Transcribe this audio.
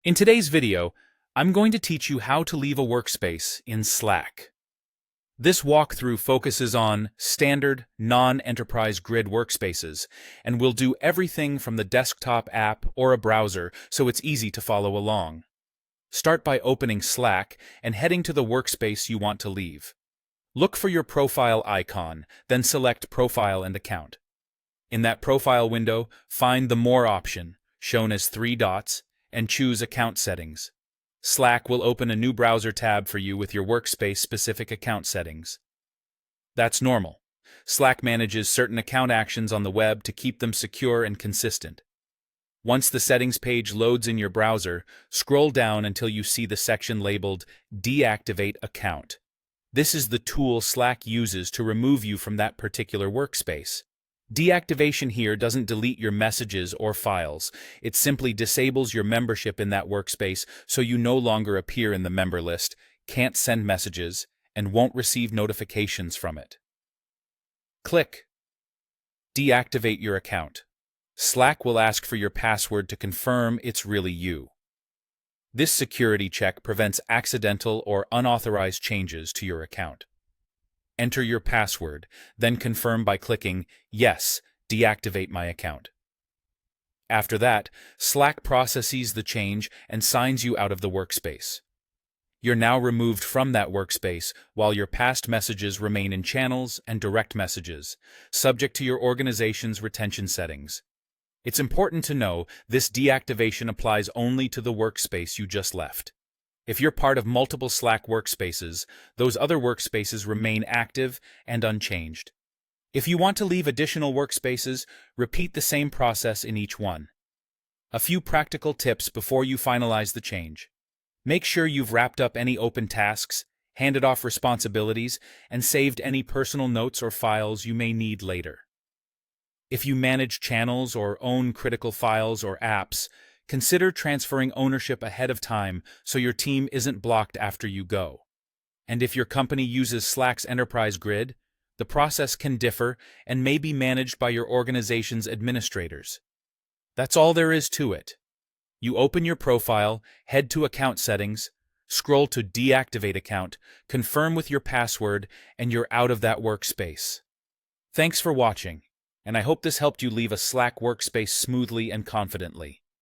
In today's video, I'm going to teach you how to leave a workspace in Slack. This walkthrough focuses on standard, non-enterprise grid workspaces, and will do everything from the desktop app or a browser so it's easy to follow along. Start by opening Slack and heading to the workspace you want to leave. Look for your profile icon, then select Profile and Account. In that profile window, find the More option, shown as 3 dots, and choose Account Settings. Slack will open a new browser tab for you with your workspace-specific account settings. That's normal. Slack manages certain account actions on the web to keep them secure and consistent. Once the settings page loads in your browser, scroll down until you see the section labeled Deactivate Account. This is the tool Slack uses to remove you from that particular workspace. Deactivation here doesn't delete your messages or files. It simply disables your membership in that workspace so you no longer appear in the member list, can't send messages, and won't receive notifications from it. Click Deactivate your account. Slack will ask for your password to confirm it's really you. This security check prevents accidental or unauthorized changes to your account. Enter your password, then confirm by clicking Yes, deactivate my account. After that, Slack processes the change and signs you out of the workspace. You're now removed from that workspace while your past messages remain in channels and direct messages, subject to your organization's retention settings. It's important to know this deactivation applies only to the workspace you just left. If you're part of multiple Slack workspaces, those other workspaces remain active and unchanged. If you want to leave additional workspaces, repeat the same process in each one. A few practical tips before you finalize the change. Make sure you've wrapped up any open tasks, handed off responsibilities, and saved any personal notes or files you may need later. If you manage channels or own critical files or apps, consider transferring ownership ahead of time so your team isn't blocked after you go. And if your company uses Slack's enterprise grid, the process can differ and may be managed by your organization's administrators. That's all there is to it. You open your profile, head to Account Settings, scroll to Deactivate Account, confirm with your password, and you're out of that workspace. Thanks for watching, and I hope this helped you leave a Slack workspace smoothly and confidently.